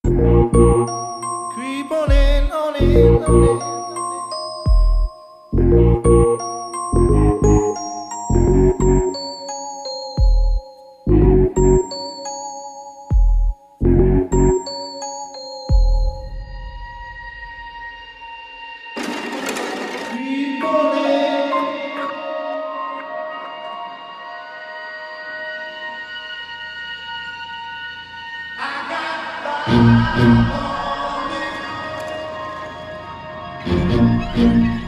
Creep on in, on in, on in. Creep on in. I got love on me.